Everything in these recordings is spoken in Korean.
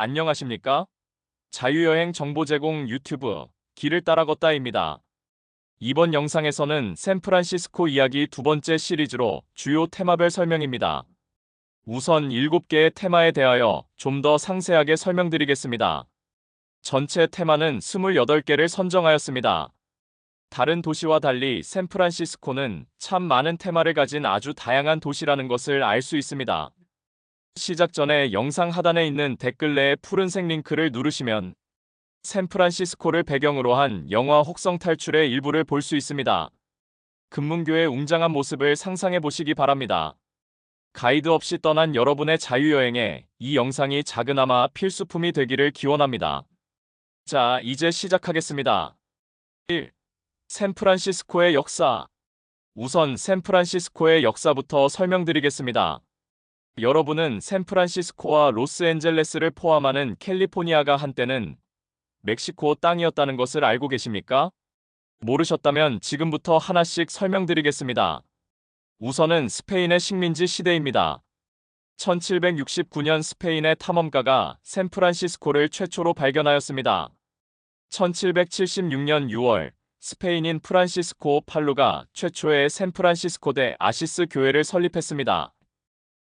안녕하십니까? 자유여행 정보 제공 유튜브 길을 따라 걷다입니다. 이번 영상에서는 샌프란시스코 이야기 두 번째 시리즈로 주요 테마별 설명입니다. 우선 7개의 테마에 대하여 좀 더 상세하게 설명드리겠습니다. 전체 테마는 28개를 선정하였습니다. 다른 도시와 달리 샌프란시스코는 참 많은 테마를 가진 아주 다양한 도시라는 것을 알 수 있습니다. 시작 전에 영상 하단에 있는 댓글내의 푸른색 링크를 누르시면 샌프란시스코를 배경으로 한 영화 혹성 탈출의 일부를 볼 수 있습니다. 금문교의 웅장한 모습을 상상해 보시기 바랍니다. 가이드 없이 떠난 여러분의 자유여행에 이 영상이 작은아마 필수품이 되기를 기원합니다. 자, 이제 시작하겠습니다. 1. 샌프란시스코의 역사. 우선 샌프란시스코의 역사부터 설명드리겠습니다. 여러분은 샌프란시스코와 로스앤젤레스를 포함하는 캘리포니아가 한때는 멕시코 땅이었다는 것을 알고 계십니까? 모르셨다면 지금부터 하나씩 설명드리겠습니다. 우선은 스페인의 식민지 시대입니다. 1769년 스페인의 탐험가가 샌프란시스코를 최초로 발견하였습니다. 1776년 6월 스페인인 프란시스코 팔루가 최초의 샌프란시스코 대 아시스 교회를 설립했습니다.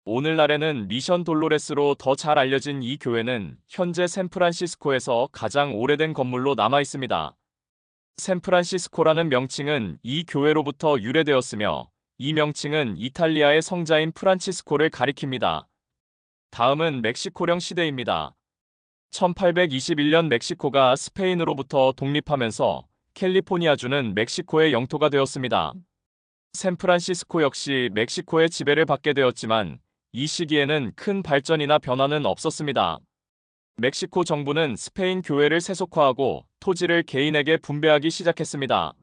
오늘날에는 미션 돌로레스로 더 잘 알려진 이 교회는 현재 샌프란시스코에서 가장 오래된 건물로 남아 있습니다. 샌프란시스코라는 명칭은 이 교회로부터 유래되었으며 이 명칭은 이탈리아의 성자인 프란치스코를 가리킵니다. 다음은 멕시코령 시대입니다. 1821년 멕시코가 스페인으로부터 독립하면서 캘리포니아주는 멕시코의 영토가 되었습니다. 샌프란시스코 역시 멕시코의 지배를 받게 되었지만 이 시기에는 큰 발전이나 변화는 없었습니다. 멕시코 정부는 스페인 교회를 세속화하고 토지를 개인에게 분배하기 시작했습니다.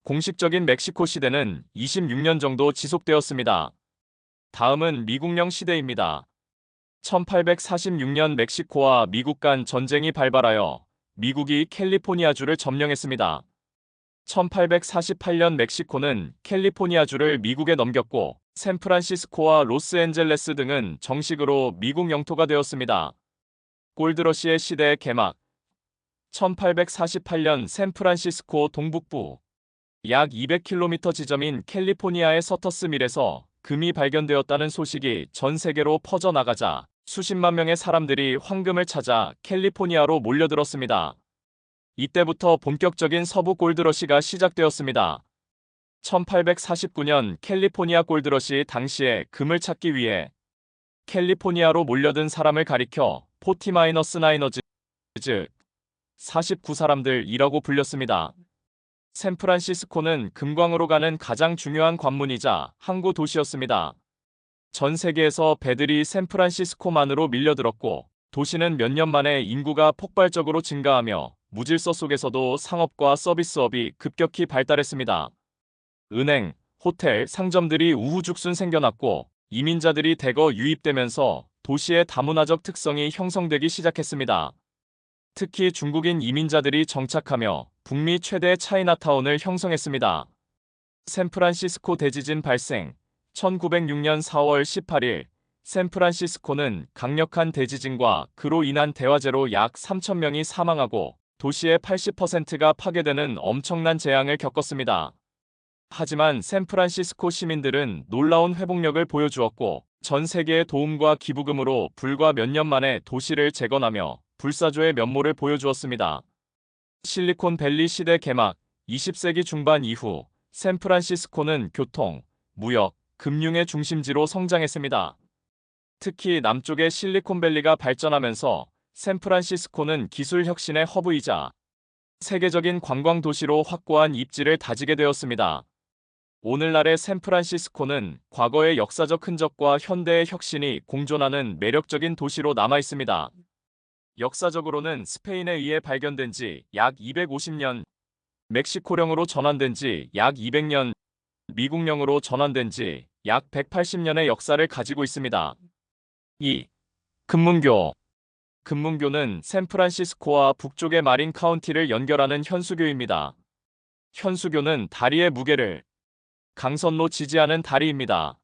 공식적인 멕시코 시대는 26년 정도 지속되었습니다. 다음은 미국령 시대입니다. 1846년 멕시코와 미국 간 전쟁이 발발하여 미국이 캘리포니아주를 점령했습니다. 1848년 멕시코는 캘리포니아주를 미국에 넘겼고 샌프란시스코와 로스앤젤레스 등은 정식으로 미국 영토가 되었습니다. 골드러시의 시대의 개막. 1848년 샌프란시스코 동북부 약 200km 지점인 캘리포니아의 서터스밀에서 금이 발견되었다는 소식이 전 세계로 퍼져나가자 수십만 명의 사람들이 황금을 찾아 캘리포니아로 몰려들었습니다. 이때부터 본격적인 서부 골드러시가 시작되었습니다. 1849년 캘리포니아 골드러시 당시에 금을 찾기 위해 캘리포니아로 몰려든 사람을 가리켜 40-9ers, 즉 49사람들이라고 불렸습니다. 샌프란시스코는 금광으로 가는 가장 중요한 관문이자 항구 도시였습니다. 전 세계에서 배들이 샌프란시스코만으로 밀려들었고 도시는 몇 년 만에 인구가 폭발적으로 증가하며 무질서 속에서도 상업과 서비스업이 급격히 발달했습니다. 은행, 호텔, 상점들이 우후죽순 생겨났고 이민자들이 대거 유입되면서 도시의 다문화적 특성이 형성되기 시작했습니다. 특히 중국인 이민자들이 정착하며 북미 최대 차이나타운을 형성했습니다. 샌프란시스코 대지진 발생. 1906년 4월 18일 샌프란시스코는 강력한 대지진과 그로 인한 대화재로 약 3,000명이 사망하고 도시의 80%가 파괴되는 엄청난 재앙을 겪었습니다. 하지만 샌프란시스코 시민들은 놀라운 회복력을 보여주었고 전 세계의 도움과 기부금으로 불과 몇 년 만에 도시를 재건하며 불사조의 면모를 보여주었습니다. 실리콘밸리 시대 개막. 20세기 중반 이후 샌프란시스코는 교통, 무역, 금융의 중심지로 성장했습니다. 특히 남쪽의 실리콘밸리가 발전하면서 샌프란시스코는 기술 혁신의 허브이자 세계적인 관광 도시로 확고한 입지를 다지게 되었습니다. 오늘날의 샌프란시스코는 과거의 역사적 흔적과 현대의 혁신이 공존하는 매력적인 도시로 남아 있습니다. 역사적으로는 스페인에 의해 발견된 지 약 250년, 멕시코령으로 전환된 지 약 200년, 미국령으로 전환된 지 약 180년의 역사를 가지고 있습니다. 2. 금문교. 금문교는 샌프란시스코와 북쪽의 마린 카운티를 연결하는 현수교입니다. 현수교는 다리의 무게를 강선로 지지하는 다리입니다.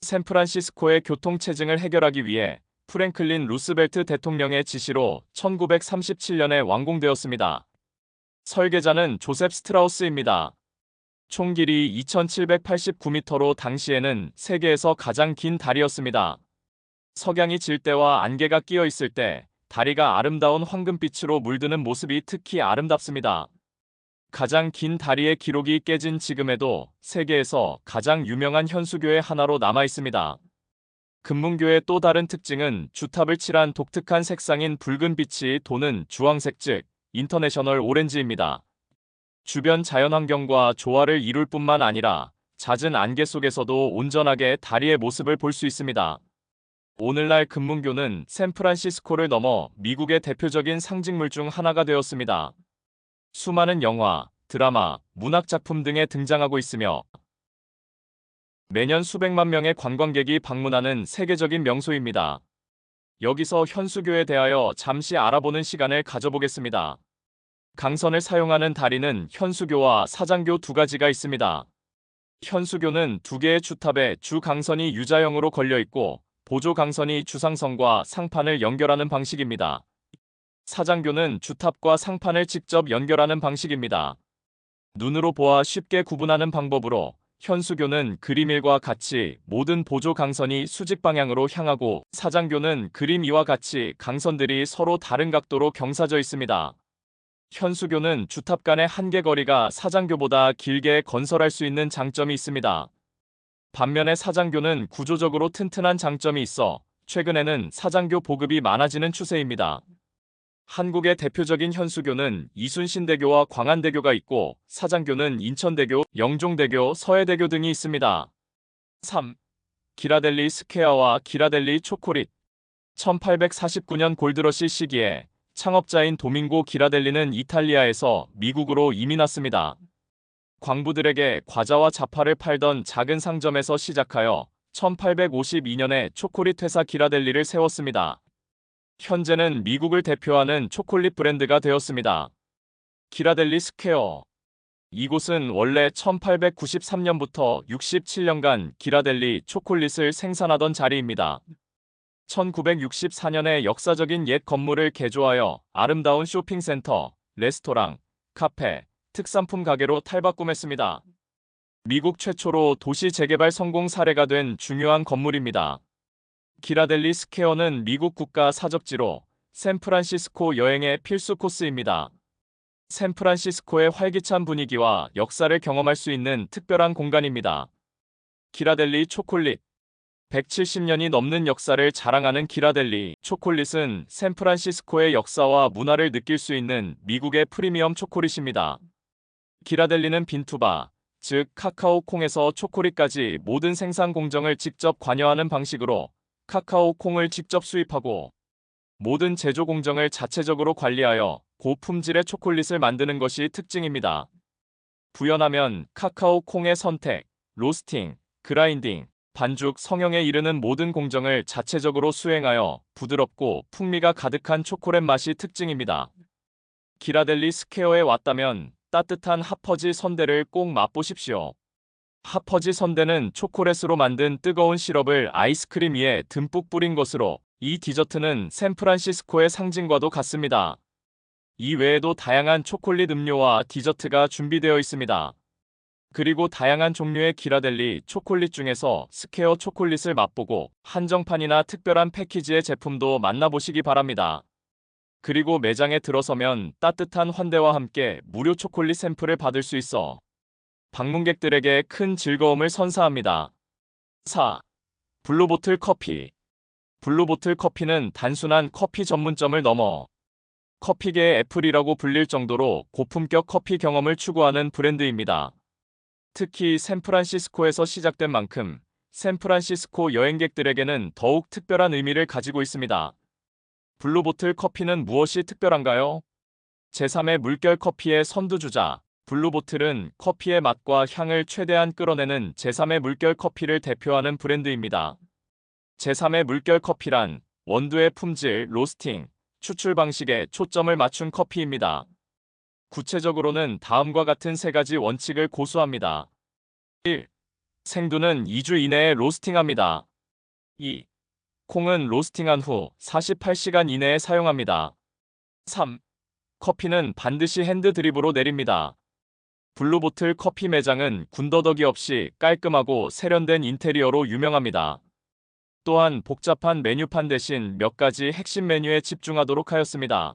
샌프란시스코의 교통체증을 해결하기 위해 프랭클린 루스벨트 대통령의 지시로 1937년에 완공되었습니다. 설계자는 조셉 스트라우스입니다. 총 길이 2789m로 당시에는 세계에서 가장 긴 다리였습니다. 석양이 질 때와 안개가 끼어 있을 때 다리가 아름다운 황금빛으로 물드는 모습이 특히 아름답습니다. 가장 긴 다리의 기록이 깨진 지금에도 세계에서 가장 유명한 현수교의 하나로 남아 있습니다. 금문교의 또 다른 특징은 주탑을 칠한 독특한 색상인 붉은 빛이 도는 주황색 즉 인터내셔널 오렌지입니다. 주변 자연환경과 조화를 이룰 뿐만 아니라 잦은 안개 속에서도 온전하게 다리의 모습을 볼 수 있습니다. 오늘날 금문교는 샌프란시스코를 넘어 미국의 대표적인 상징물 중 하나가 되었습니다. 수많은 영화, 드라마, 문학작품 등에 등장하고 있으며 매년 수백만 명의 관광객이 방문하는 세계적인 명소입니다. 여기서 현수교에 대하여 잠시 알아보는 시간을 가져보겠습니다. 강선을 사용하는 다리는 현수교와 사장교 두 가지가 있습니다. 현수교는 두 개의 주탑에 주 강선이 U자형으로 걸려 있고 보조 강선이 주상선과 상판을 연결하는 방식입니다. 사장교는 주탑과 상판을 직접 연결하는 방식입니다. 눈으로 보아 쉽게 구분하는 방법으로 현수교는 그림 1과 같이 모든 보조 강선이 수직 방향으로 향하고 사장교는 그림 2와 같이 강선들이 서로 다른 각도로 경사져 있습니다. 현수교는 주탑 간의 한계 거리가 사장교보다 길게 건설할 수 있는 장점이 있습니다. 반면에 사장교는 구조적으로 튼튼한 장점이 있어 최근에는 사장교 보급이 많아지는 추세입니다. 한국의 대표적인 현수교는 이순신대교와 광안대교가 있고 사장교는 인천대교, 영종대교, 서해대교 등이 있습니다. 3. 기라델리 스퀘어와 기라델리 초콜릿 1849년 골드러시 시기에 창업자인 도밍고 기라델리는 이탈리아에서 미국으로 이민 왔습니다. 광부들에게 과자와 자파를 팔던 작은 상점에서 시작하여 1852년에 초콜릿 회사 기라델리를 세웠습니다. 현재는 미국을 대표하는 초콜릿 브랜드가 되었습니다. 기라델리 스퀘어. 이곳은 원래 1893년부터 67년간 기라델리 초콜릿을 생산하던 자리입니다. 1964년에 역사적인 옛 건물을 개조하여 아름다운 쇼핑센터, 레스토랑, 카페, 특산품 가게로 탈바꿈했습니다. 미국 최초로 도시 재개발 성공 사례가 된 중요한 건물입니다. 기라델리 스퀘어는 미국 국가 사적지로 샌프란시스코 여행의 필수 코스입니다. 샌프란시스코의 활기찬 분위기와 역사를 경험할 수 있는 특별한 공간입니다. 기라델리 초콜릿 170년이 넘는 역사를 자랑하는 기라델리 초콜릿은 샌프란시스코의 역사와 문화를 느낄 수 있는 미국의 프리미엄 초콜릿입니다. 기라델리는 빈투바, 즉 카카오 콩에서 초콜릿까지 모든 생산 공정을 직접 관여하는 방식으로 카카오 콩을 직접 수입하고 모든 제조 공정을 자체적으로 관리하여 고품질의 초콜릿을 만드는 것이 특징입니다. 부연하면 카카오 콩의 선택, 로스팅, 그라인딩, 반죽, 성형에 이르는 모든 공정을 자체적으로 수행하여 부드럽고 풍미가 가득한 초콜릿 맛이 특징입니다. 기라델리 스퀘어에 왔다면 따뜻한 하퍼지 선대를 꼭 맛보십시오. 하퍼지 선대는 초콜릿으로 만든 뜨거운 시럽을 아이스크림 위에 듬뿍 뿌린 것으로 이 디저트는 샌프란시스코의 상징과도 같습니다. 이 외에도 다양한 초콜릿 음료와 디저트가 준비되어 있습니다. 그리고 다양한 종류의 기라델리 초콜릿 중에서 스퀘어 초콜릿을 맛보고 한정판이나 특별한 패키지의 제품도 만나보시기 바랍니다. 그리고 매장에 들어서면 따뜻한 환대와 함께 무료 초콜릿 샘플을 받을 수 있어 방문객들에게 큰 즐거움을 선사합니다. 4. 블루보틀 커피. 블루보틀 커피는 단순한 커피 전문점을 넘어 커피계의 애플이라고 불릴 정도로 고품격 커피 경험을 추구하는 브랜드입니다. 특히 샌프란시스코에서 시작된 만큼 샌프란시스코 여행객들에게는 더욱 특별한 의미를 가지고 있습니다. 블루보틀 커피는 무엇이 특별한가요? 제3의 물결 커피의 선두주자 블루보틀은 커피의 맛과 향을 최대한 끌어내는 제3의 물결 커피를 대표하는 브랜드입니다. 제3의 물결 커피란 원두의 품질, 로스팅, 추출 방식에 초점을 맞춘 커피입니다. 구체적으로는 다음과 같은 세 가지 원칙을 고수합니다. 1. 생두는 2주 이내에 로스팅합니다. 2. 콩은 로스팅한 후 48시간 이내에 사용합니다. 3. 커피는 반드시 핸드 드립으로 내립니다. 블루보틀 커피 매장은 군더더기 없이 깔끔하고 세련된 인테리어로 유명합니다. 또한 복잡한 메뉴판 대신 몇 가지 핵심 메뉴에 집중하도록 하였습니다.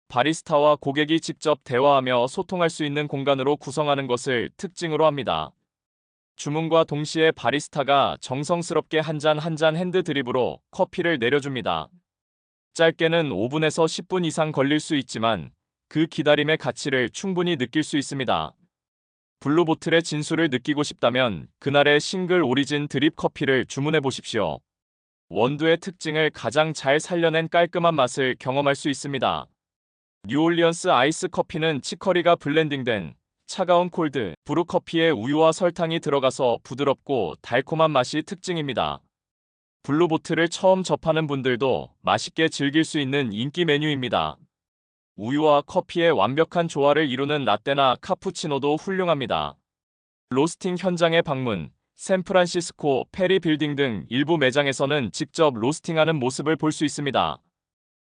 바리스타와 고객이 직접 대화하며 소통할 수 있는 공간으로 구성하는 것을 특징으로 합니다. 주문과 동시에 바리스타가 정성스럽게 한 잔 한 잔 핸드 드립으로 커피를 내려줍니다. 짧게는 5분에서 10분 이상 걸릴 수 있지만 그 기다림의 가치를 충분히 느낄 수 있습니다. 블루보틀의 진수를 느끼고 싶다면 그날의 싱글 오리진 드립 커피를 주문해 보십시오. 원두의 특징을 가장 잘 살려낸 깔끔한 맛을 경험할 수 있습니다. 뉴올리언스 아이스 커피는 치커리가 블렌딩된 차가운 콜드 브루 커피에 우유와 설탕이 들어가서 부드럽고 달콤한 맛이 특징입니다. 블루보틀을 처음 접하는 분들도 맛있게 즐길 수 있는 인기 메뉴입니다. 우유와 커피의 완벽한 조화를 이루는 라떼나 카푸치노도 훌륭합니다. 로스팅 현장의 방문, 샌프란시스코 페리 빌딩 등 일부 매장에서는 직접 로스팅하는 모습을 볼 수 있습니다.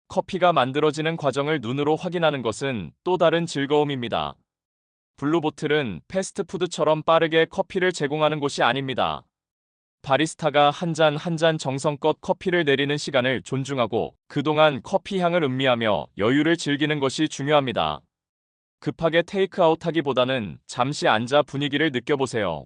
커피가 만들어지는 과정을 눈으로 확인하는 것은 또 다른 즐거움입니다. 블루보틀은 패스트푸드처럼 빠르게 커피를 제공하는 곳이 아닙니다. 바리스타가 한 잔 한 잔 정성껏 커피를 내리는 시간을 존중하고 그동안 커피 향을 음미하며 여유를 즐기는 것이 중요합니다. 급하게 테이크아웃하기보다는 잠시 앉아 분위기를 느껴보세요.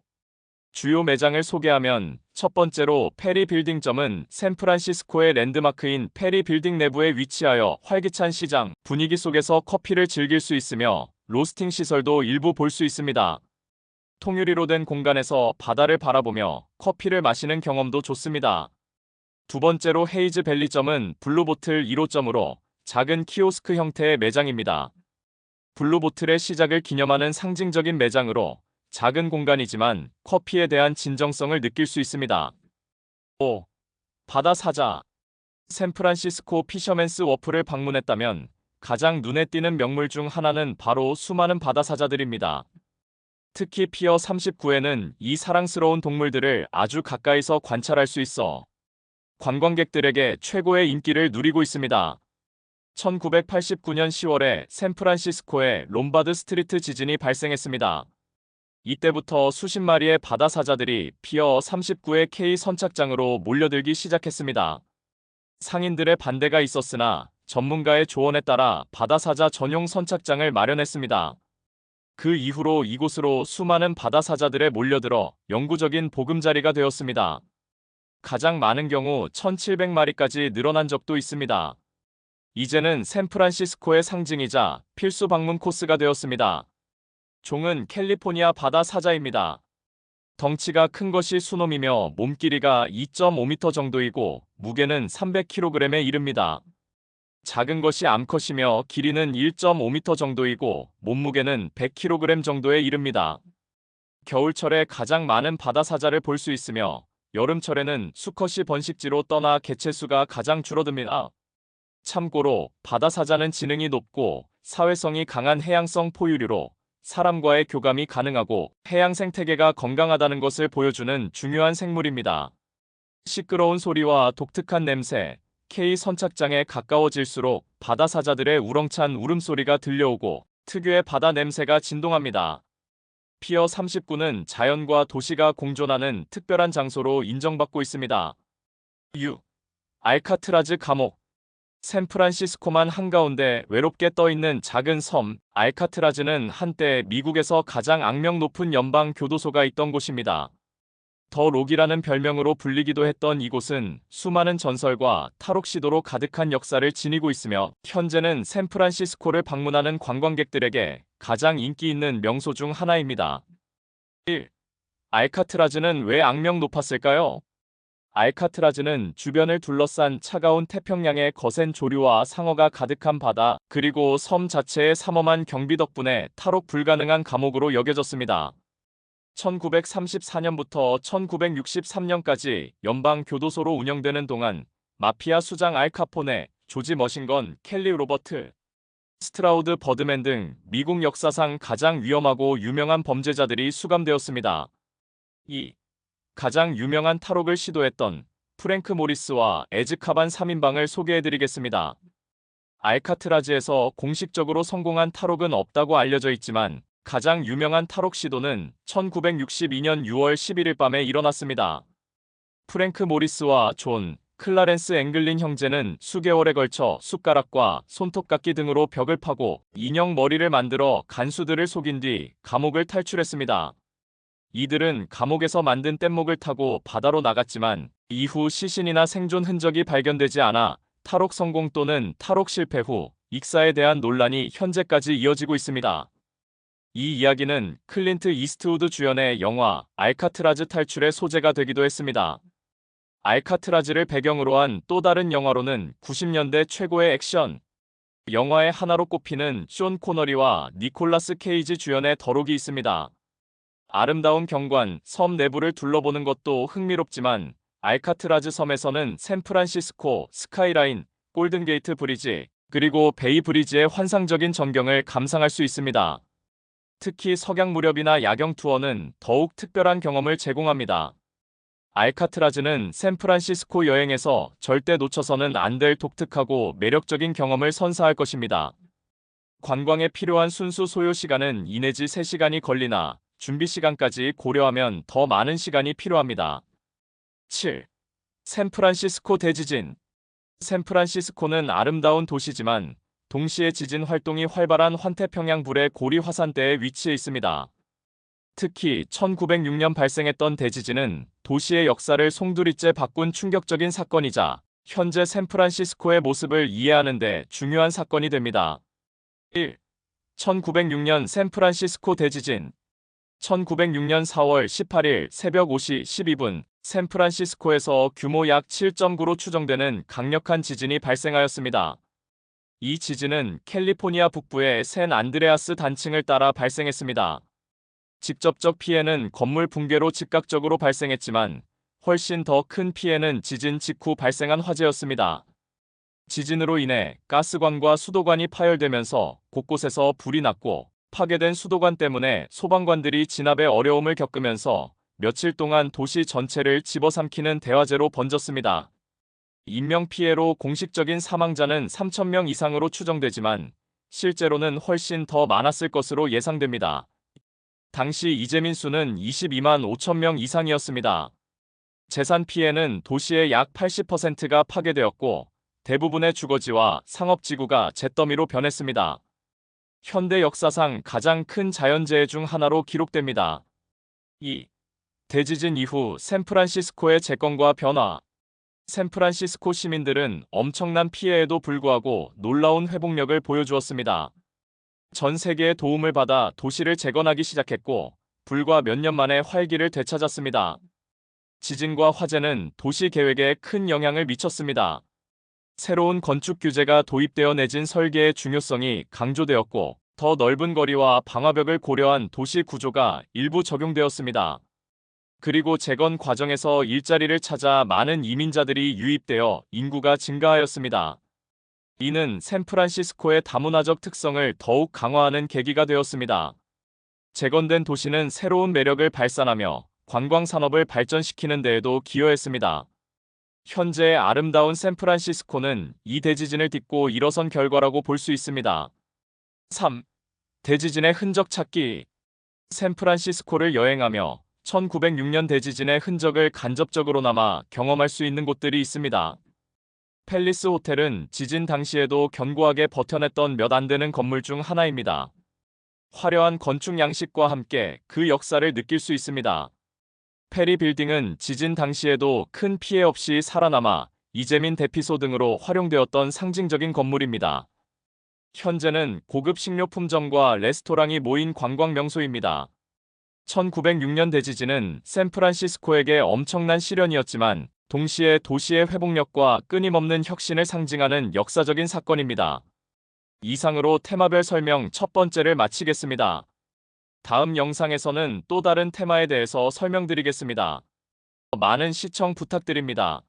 주요 매장을 소개하면 첫 번째로 페리 빌딩점은 샌프란시스코의 랜드마크인 페리 빌딩 내부에 위치하여 활기찬 시장 분위기 속에서 커피를 즐길 수 있으며 로스팅 시설도 일부 볼 수 있습니다. 통유리로 된 공간에서 바다를 바라보며 커피를 마시는 경험도 좋습니다. 두 번째로 헤이즈 밸리점은 블루보틀 1호점으로 작은 키오스크 형태의 매장입니다. 블루보틀의 시작을 기념하는 상징적인 매장으로 작은 공간이지만 커피에 대한 진정성을 느낄 수 있습니다. 5. 바다 사자. 샌프란시스코 피셔맨스 워프를 방문했다면 가장 눈에 띄는 명물 중 하나는 바로 수많은 바다 사자들입니다. 특히 피어 39에는 이 사랑스러운 동물들을 아주 가까이서 관찰할 수 있어 관광객들에게 최고의 인기를 누리고 있습니다. 1989년 10월에 샌프란시스코에 롬바드 스트리트 지진이 발생했습니다. 이때부터 수십 마리의 바다 사자들이 피어 39의 K 선착장으로 몰려들기 시작했습니다. 상인들의 반대가 있었으나 전문가의 조언에 따라 바다 사자 전용 선착장을 마련했습니다. 그 이후로 이곳으로 수많은 바다 사자들에 몰려들어 영구적인 보금자리가 되었습니다. 가장 많은 경우 1,700마리까지 늘어난 적도 있습니다. 이제는 샌프란시스코의 상징이자 필수 방문 코스가 되었습니다. 종은 캘리포니아 바다 사자입니다. 덩치가 큰 것이 수놈이며 몸길이가 2.5m 정도이고 무게는 300kg에 이릅니다. 작은 것이 암컷이며 길이는 1.5m 정도이고 몸무게는 100kg 정도에 이릅니다. 겨울철에 가장 많은 바다 사자를 볼 수 있으며 여름철에는 수컷이 번식지로 떠나 개체수가 가장 줄어듭니다. 참고로 바다 사자는 지능이 높고 사회성이 강한 해양성 포유류로 사람과의 교감이 가능하고 해양 생태계가 건강하다는 것을 보여주는 중요한 생물입니다. 시끄러운 소리와 독특한 냄새, K 선착장에 가까워질수록 바다 사자들의 우렁찬 울음소리가 들려오고 특유의 바다 냄새가 진동합니다. 피어 39는 자연과 도시가 공존하는 특별한 장소로 인정받고 있습니다. 6. 알카트라즈 감옥. 샌프란시스코만 한가운데 외롭게 떠있는 작은 섬 알카트라즈는 한때 미국에서 가장 악명 높은 연방 교도소가 있던 곳입니다. 더 록이라는 별명으로 불리기도 했던 이곳은 수많은 전설과 탈옥 시도로 가득한 역사를 지니고 있으며 현재는 샌프란시스코를 방문하는 관광객들에게 가장 인기 있는 명소 중 하나입니다. 1. 알카트라즈는 왜 악명 높았을까요? 알카트라즈는 주변을 둘러싼 차가운 태평양의 거센 조류와 상어가 가득한 바다, 그리고 섬 자체의 삼엄한 경비 덕분에 탈옥 불가능한 감옥으로 여겨졌습니다. 1934년부터 1963년까지 연방 교도소로 운영되는 동안 마피아 수장 알 카포네, 조지 머신건, 켈리 로버트, 스트라우드 버드맨 등 미국 역사상 가장 위험하고 유명한 범죄자들이 수감되었습니다. 2. 가장 유명한 탈옥을 시도했던 프랭크 모리스와 에즈카반 3인방을 소개해드리겠습니다. 알카트라즈에서 공식적으로 성공한 탈옥은 없다고 알려져 있지만 가장 유명한 탈옥 시도는 1962년 6월 11일 밤에 일어났습니다. 프랭크 모리스와 존, 클라렌스 앵글린 형제는 수개월에 걸쳐 숟가락과 손톱깎이 등으로 벽을 파고 인형 머리를 만들어 간수들을 속인 뒤 감옥을 탈출했습니다. 이들은 감옥에서 만든 뗏목을 타고 바다로 나갔지만 이후 시신이나 생존 흔적이 발견되지 않아 탈옥 성공 또는 탈옥 실패 후 익사에 대한 논란이 현재까지 이어지고 있습니다. 이 이야기는 클린트 이스트우드 주연의 영화 알카트라즈 탈출의 소재가 되기도 했습니다. 알카트라즈를 배경으로 한 또 다른 영화로는 90년대 최고의 액션 영화의 하나로 꼽히는 쇼 코너리와 니콜라스 케이지 주연의 더록이 있습니다. 아름다운 경관, 섬 내부를 둘러보는 것도 흥미롭지만 알카트라즈 섬에서는 샌프란시스코 스카이라인, 골든게이트 브리지, 그리고 베이 브리지의 환상적인 전경을 감상할 수 있습니다. 특히 석양 무렵이나 야경 투어는 더욱 특별한 경험을 제공합니다. 알카트라즈는 샌프란시스코 여행에서 절대 놓쳐서는 안 될 독특하고 매력적인 경험을 선사할 것입니다. 관광에 필요한 순수 소요 시간은 2 내지 3시간이 걸리나 준비 시간까지 고려하면 더 많은 시간이 필요합니다. 7. 샌프란시스코 대지진. 샌프란시스코는 아름다운 도시지만 동시에 지진 활동이 활발한 환태평양 불의 고리 화산대에 위치해 있습니다. 특히 1906년 발생했던 대지진은 도시의 역사를 송두리째 바꾼 충격적인 사건이자 현재 샌프란시스코의 모습을 이해하는 데 중요한 사건이 됩니다. 1. 1906년 샌프란시스코 대지진. 1906년 4월 18일 새벽 5시 12분 샌프란시스코에서 규모 약 7.9로 추정되는 강력한 지진이 발생하였습니다. 이 지진은 캘리포니아 북부의 샌 안드레아스 단층을 따라 발생했습니다. 직접적 피해는 건물 붕괴로 즉각적으로 발생했지만 훨씬 더 큰 피해는 지진 직후 발생한 화재였습니다. 지진으로 인해 가스관과 수도관이 파열되면서 곳곳에서 불이 났고 파괴된 수도관 때문에 소방관들이 진압에 어려움을 겪으면서 며칠 동안 도시 전체를 집어삼키는 대화재로 번졌습니다. 인명피해로 공식적인 사망자는 3,000명 이상으로 추정되지만 실제로는 훨씬 더 많았을 것으로 예상됩니다. 당시 이재민 수는 22만 5천 명 이상이었습니다. 재산 피해는 도시의 약 80%가 파괴되었고 대부분의 주거지와 상업지구가 잿더미로 변했습니다. 현대 역사상 가장 큰 자연재해 중 하나로 기록됩니다. 2. 대지진 이후 샌프란시스코의 재건과 변화. 샌프란시스코 시민들은 엄청난 피해에도 불구하고 놀라운 회복력을 보여주었습니다. 전 세계의 도움을 받아 도시를 재건하기 시작했고 불과 몇 년 만에 활기를 되찾았습니다. 지진과 화재는 도시 계획에 큰 영향을 미쳤습니다. 새로운 건축 규제가 도입되어 내진 설계의 중요성이 강조되었고 더 넓은 거리와 방화벽을 고려한 도시 구조가 일부 적용되었습니다. 그리고 재건 과정에서 일자리를 찾아 많은 이민자들이 유입되어 인구가 증가하였습니다. 이는 샌프란시스코의 다문화적 특성을 더욱 강화하는 계기가 되었습니다. 재건된 도시는 새로운 매력을 발산하며 관광 산업을 발전시키는 데에도 기여했습니다. 현재의 아름다운 샌프란시스코는 이 대지진을 딛고 일어선 결과라고 볼 수 있습니다. 3. 대지진의 흔적 찾기. 샌프란시스코를 여행하며 1906년 대지진의 흔적을 간접적으로나마 경험할 수 있는 곳들이 있습니다. 팰리스 호텔은 지진 당시에도 견고하게 버텨냈던 몇 안 되는 건물 중 하나입니다. 화려한 건축 양식과 함께 그 역사를 느낄 수 있습니다. 페리 빌딩은 지진 당시에도 큰 피해 없이 살아남아 이재민 대피소 등으로 활용되었던 상징적인 건물입니다. 현재는 고급 식료품점과 레스토랑이 모인 관광 명소입니다. 1906년 대지진은 샌프란시스코에게 엄청난 시련이었지만 동시에 도시의 회복력과 끊임없는 혁신을 상징하는 역사적인 사건입니다. 이상으로 테마별 설명 첫 번째를 마치겠습니다. 다음 영상에서는 또 다른 테마에 대해서 설명드리겠습니다. 많은 시청 부탁드립니다.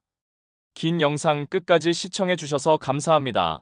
긴 영상 끝까지 시청해주셔서 감사합니다.